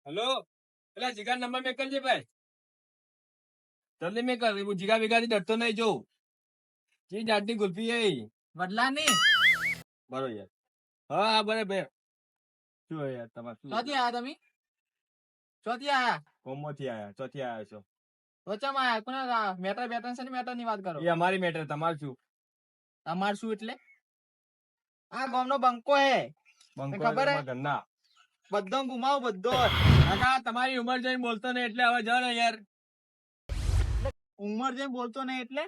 Hello, પેલા જીગા number મેં કરજે ભાઈ. જલ્દી મેં કર. હું જીગા ભેગાથી ડરતો નહીં જોઉં. જે જાતની ગુલ્ફી એ બદલાની બરો યાર. હા હા બરાબર. શું હે યાર તમારે શું? ચોથી આયા તમે ચોથી આયા કોમોથી આયા ચોથી આયા છો. વચ્ચામાં આયા કોના મેટર બેટર છે ને મેટર ની વાત કરો એ અમારી મેટર તમારે શું? તમાર શું એટલે આ ગામનો બંકો હે બંકો ખબર હે? તમારા ઘરના. બધો ગુમાવ બધો કાકા તમારી ઉંમર જોઈને બોલતો નહીં એટલે હવે જાઓ ને યાર. ઉંમર જેમ બોલતો નહીં એટલે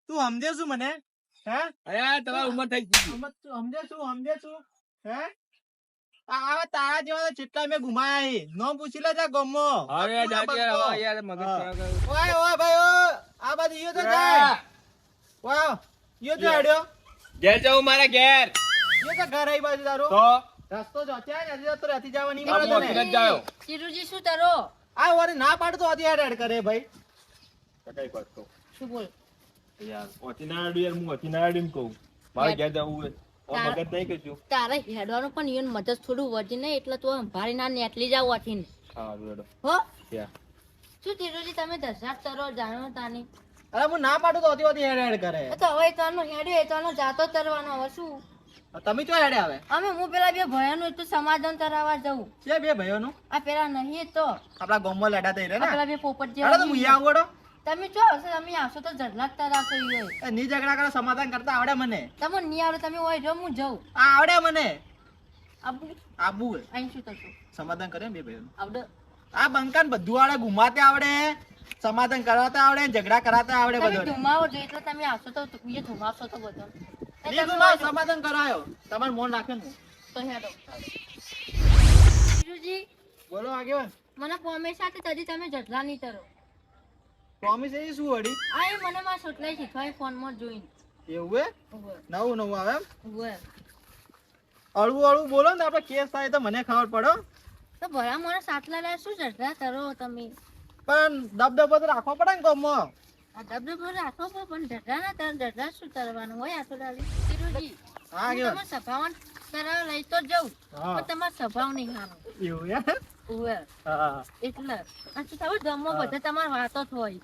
તું સમજે શું મને હે અરે તમારી ઉંમર થઈ ગઈ. સમજે શું હે આ તારા જેવા તો જેટલા મેં ગુમાયા હે નો પૂછી લેજે ગામમાં હવે યાર જાજે યાર, હવે યાર મગજ ખરાબ કરે. ઓય ઓય ભાઈ ઓય આ બાજુ ઈયો તો જાય વાહ ઈયો તો આડ્યો ઘેર જાઉં મારા ઘેર. ઈયો તો ઘર આઈ બાજુ તારો તો રસ્તો જો ત્યાં નથી તો રહેતી જવાની આ મળે મોતી તને નથી જાયો. ચિરુજી શું તારો આ વારે ના પાડતો હતી હેડ કરે ભાઈ કઈ વાત કહું શું બોલ યાર ઓથી ના આડું યાર, હું ઓથી ના આડું એમ કહું. મારે ઘેર જવું હોય ઓ મગજ નહીં કશું. તારે હેડવાનું પણ ઈવન મદદ થોડું વધી ને એટલે તું સંભાળી ના નેટલી જાવ વાથી હા રેડો હો ત્યાં. શું ચિરુજી તમે દસાટ તરો જાણો તાની અરે હું ના પાડું તો હતી હેડ કરે એ તો હવે તરનો હેડ્યો એ તરનો જાતો તરવાનો હવે શું તમે ચો હેડે આવે અમે હું પેલા બે ભયાનું એટલું સમાધાન તરાવા જવું છે બે ભાઈઓનું આ પેલા નહીં તો આપડા ગામમાં લડા થઈ રહ્યા આ પેલા ને બે પોપટ અરે તો હું જેવા આવડો તમે ચો હશે તમે આવશો તો ઝડલાક તરાવશો ઈયો એ ની ઝઘડા કરે સમાધાન કરતા આવડે મને તમે નહીં આવડે તમે હોય જો હું જઉં આ આવડે મને આબુ આબુ હે. અહીં શું થતું સમાધાન કરે બે ભાઈઓનું આવડે આ બંકાન બધું આવડે ઘુમાતે આવડે સમાધાન કરાવતા આવડે ઝઘડા કરાવતા આવડે તમે બધું ધુમાવો જો એટલે તમે આવશો તો એ ધુમાવશો તો બધો એ ની તમે ઘુમાવ, હોય સમાધાન કરાયો તમારે મોન નાખે ને તો હેડો ચિરુજી બોલો આગેવાન મને પ્રોમિસ આપી તજી તમે જટલા નહીં તરો પ્રોમિસ એ શું વળી આ એ મને માં સોટલાઈ શીખવાય ફોનમાં જોઈને એવું હે ઉભો નવું નવું આવે એમ ઉભો અળવું અળવું બોલો ને તો આપણે કેસ થાય તો મને ખબર પડો તો ભલા મને સાટલા લાય શું જટલા તરો તમે પણ દબદબો તો રાખવો પડે ને ગામમાં આ ડબડો રાખો પણ જટલા ના તર જટલા શું તરવાનું હોય આ તો ડાલી ચિરુજી હા હું આગેવાન તમારા સભાવન તરવા લઈ તો જઉં હા પણ તમારો સ્વભાવ નહીં સારો એવું હે ઉભો હા એટલે અને શું તમે ગમો બધા તમારી વાતો જ હોય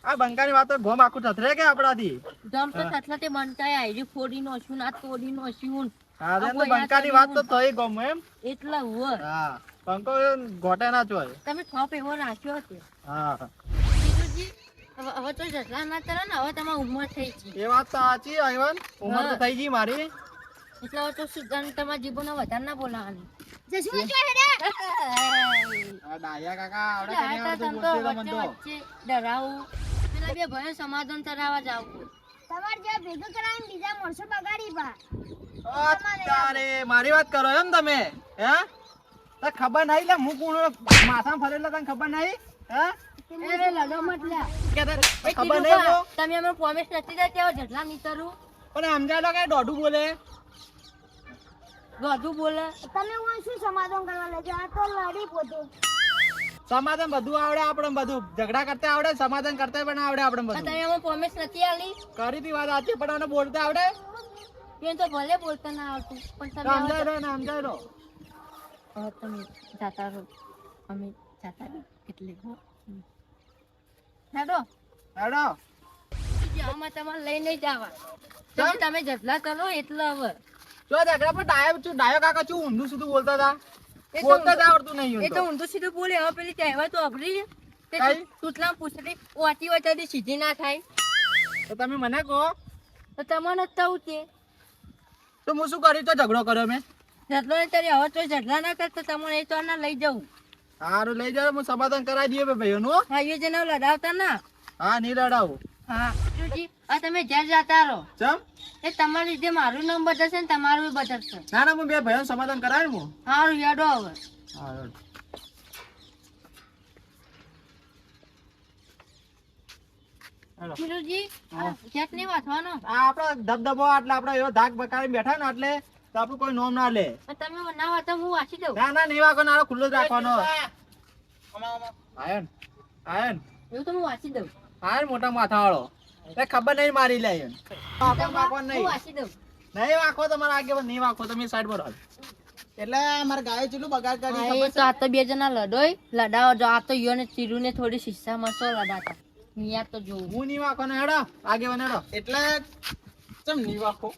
આ બંકાની વાતો ગોમ આખું થથરે કે આપણાથી ગમ તો થટલા તે બનતા આયરી ફોડી નોશું આ તોડી નોશું હા રે તો બંકાની વાત તો થઈ ગોમ એમ એટલે ઉભો હા બંકો ગોટે ના ચોય તમે થોપ એવો રાખ્યો હતો હા ચિરુજી હવે તો જટલા ના તરો ને હવે તમારી ઉંમર થઈ ગઈ એ વાત તો સાચી આગેવાન ઉંમર તો થઈ ગઈ મારી એટલે હવે તો શું તમારા જીભોને વધારે ના બોલાવાની આ ડાયા કાકા આવડે કે નહીં આવડતું બોલતે તો મન તો વચ્ચે ડરાવું પેલા બે ભાઈ સમાધાન કરાવવા જાવ તમારે જ્યાં ભેગું કરાવીને બીજા માણસો બગાડી પા અત્યારે મારી વાત કરો એમ તમે હે તને ખબર નહીં લે હું કોણ માથામાં ફરેલા તને ખબર નહીં હે અરે લડો મત લ્યા કે તને એ ખબર કીધું નહીં કા? હું તમે અમે પ્રોમિસ નથી દેતા હવે જેટલા નહીં કરું પણ સમજાય લો કે દોઢું બોલે વધુ બોલે તમે હું શું સમાધાન કરવા લેજો આ તો લડી પોતે સમાધાન બધું આવડે આપણે બધું ઝઘડા કરતા આવડે સમાધાન કરતા પણ આવડે આપણે પણ બધું તમે અમે પ્રોમિસ નથી આલી કરી તી વાત સાચી પણ આને બોલતા આવડે બેન તો ભલે બોલતા ના આવતું પણ તો તમે સમજાય લો ને સમજાય લો હવે તમે જાતા રહો અમે જાતા રહો એટલે હો હેડો હેડો આમાં તમારે લઈ નહીં જવા તમે જેટલા કરો એટલે હવે જો ઝઘડા પણ ડાયો કાકા શું ઊંધું સીધું બોલતા હતા એ તો બોલતા જ આવડતું નહીં એ ઊંધું તો ઊંધું સીધું બોલે હવે પેલી કહેવા તો અઘરી તે કઈ? તૂટલા પૂછડી વાટી વાટી સીધી ના થાય તો તમે મને કહો તો તમને જ થવું છે તો હું શું કર્યું તો ઝઘડો કર્યો મેં જેટલો ને ત્યારે હવે તો ઝઘડા ના કરતા તમને એ તો ના લઈ જવું સારું લઈ જાવ હું સમાધાન કરાવી દઈએ ભાઈઓનું હાઈવે જઈને લડાવતા ના હા નહીં લડાવું હા જોજી આ તમે જ્યાં જતા રહો ચમ એ તમારી લીધે મારું નામ બદલશે ને તમારું બી બદલશે ના ના હું બે ભાઈઓનું સમાધાન કરાવી હું સારું યાડો હવે ચિરુજી ક્યાંક નહીં વાંચવાનો આ આપડે ધબધબો એટલે આપડે એવો ધાક બકાડી બેઠા ને એટલે તો આપણું કોઈ નોમ ના લે તમે ના વાંચો હું વાંચી દઉં ના ના નહીં વાંકો નારો ખુલ્લો જ રાખવાનો આયન આયન એવું તો હું વાંચી દઉં આયન મોટા માથા વાળો એ ખબર નહીં મારી લે એમ વાંકો હું નહીં વાંચી દઉં નહીં વાંકો તમારા આગળ નહીં વાંકો તમે સાઈડ પર હાલ એટલે મારા ગાયો ચેટલું બગાડ કરી હા, ખબર એ તો આ તો બે જણા લડોય લડાવો જો આ તો ઈયોને ચીરુને થોડી શિક્ષા મળશો લડાતા નિયા તો જોવું હું નહીં વાંકો ને હેડો આગેવાન હેડો એટલે ચમ નહીં વાંકો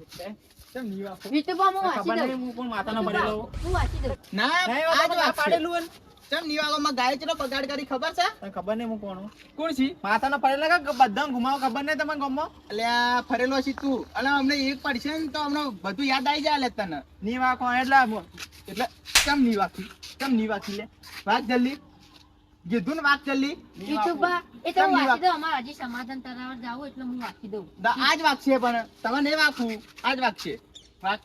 એટલે ચમ નહીં વાંકો વિતુભા હું વાંચી ખબર દઉં નહીં હું પણ માથાનો પડેલો હું વાંચી દઉં ના નહીં આજ વાંકો, વાત પાડેલું પાડેલું ચમ નહીં વાંકો માં ગાયો ચેટલો બગાડ કરી ખબર છે તને ખબર નહીં હું કોણ હું? કોણ છે માથાનો પડેલા કે બધા ઘુમાવ ખબર નહીં તમને ગમો એટલે આ ફરેલો છે તું અને અમને એક પડશે ને તો અમને બધું યાદ આવી જાય લે તને ની વાંકો એટલે એટલે ચમ નહીં વાંકી લે વાત જલ્દી કીધું ને વાત જલ્દી વિતુભા એ તો કેમ હું નહીં વાંચી દઉં અમારે હજી સમાધાન તરાવર જાવું એટલે હું વાંચી દઉં આજ વાગશે પણ તમે નહીં વાગવું આજ વાગશે વાગ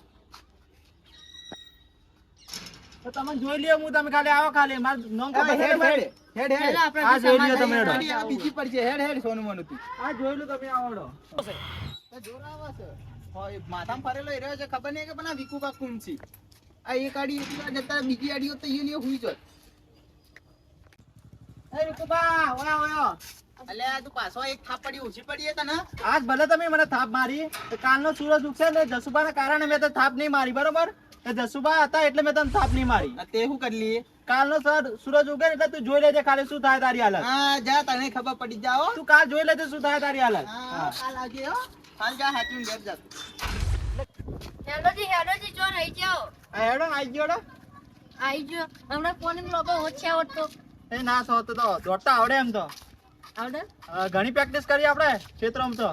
તો તમે જોઈ લ્યો હું તમે ખાલી આવો ખાલી મારું નામ ખબર છે ને ભાઈ? હેડ હેલો, આપણે આ જોઈ લ્યો સમાધાન તમે હેડો. કરવા જાવું. બીજી પડશે હેડ સોનું મનું તું આ જોયેલું તમે આવડો જોર આવે છે હોય માથામાં ફરેલો એ રહ્યો છે ખબર નહીં કે પણ આ વિકુ કા કોણ છે આ એક આડી એટલા જતા બીજી આડીઓ તો ઈયો ને હુઈ જોત એ વિકુબા ઓયા ઓયા અલ્યા તું પાછો એક થાપડી ઓછી પડી તને આજ ભલે તમે મને થાપ મારી તો કાલનો સૂરજ ઉગશે ને જસુબાના કારણે મેં તો થાપ નહીં મારી બરોબર તો જસુબા હતા એટલે મેં તને થાપ નહીં મારી આ તે શું કરી લી કાલનો સૂરજ ઉગે ને એટલે તું જોઈ લેજે ખાલી શું થાય તારી હાલત હા જા તને ખબર પડી જાઓ તું કાલ જોઈ લેજે શું થાય તારી હાલત હા કાલ આવજે હો કાલ જા હાચું લેબ જા હેડોજી જો રહી જાઓ આ હેડો ને આઈ ગયો હેડો. આઈ જો હમણાં કોને લોકો ઓછે આવડતો એ ના સો તો દોડતા આવડે એમ તો આવડે ઘણી પ્રેક્ટિસ કરી આપણે ક્ષેત્રમાં તો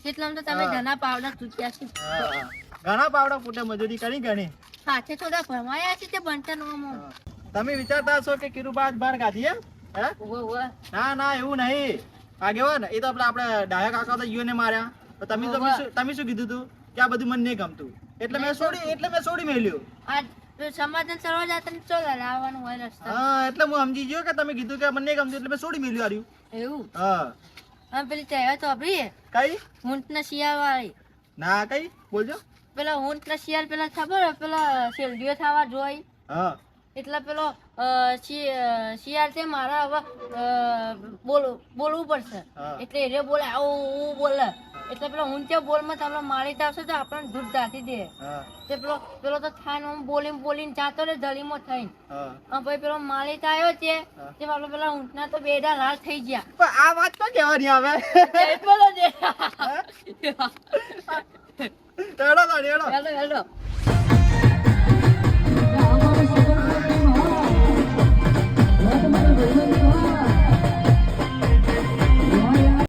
કેટલામાં તો તમે હા. ઘણા પાવડા તૂટ્યા છે હા. ઘણા પાવડા ફૂટે મજૂરી કરી ઘણી હાથે થોડા ભરમાયા છે તે બનતા નો તમે વિચારતા હશો કે કિરુબા આજ બહાર કાઢી એમ હે ના ના એવું નહીં આગેવાન એ તો આપણે ડાયા કાકા તો ઈયોને માર્યા તો તમે તમે શું કીધું તું કે આ બધું મને નહીં ગમતું એટલે મેં છોડી મેલ્યું આ સમાધાન કરવા જાતા ને ચો લડાવવાનું હોય રસ્તા હા એટલે હું સમજી ગયો કે તમે કીધું કે મને નહીં ગમતું એટલે મેં છોડી મેલ્યું આર્યું એવું હા આમ પેલી તહેવાર તો આપડી કઈ ઊંટ ને શિયાળ વાળી ના કઈ બોલજો પેલા ઊંટ ને શિયાળ પેલા ખબર હે? પેલા શેરડીઓ થવા જોઈ હા એટલે પેલો શિયાળ તે મારા હવે બોલવું પડશે હા. એટલે એ બોલે આવું બોલે એટલે પેલો ઊંચે બોલમાં તમને મારી આવશે તો આપણને દૂધ દાટી દે હા તે પેલો તો થાય ને બોલીને જાતો રે ધડીમાં થઈને હા અને પછી પેલો માલિક આવ્યો છે તે આપણે પેલા ઊંટના તો બેડા લાલ થઈ ગયા પણ આ વાત તો કહેવાની આવે બોલો છે હેડો તારી હેડો હેલો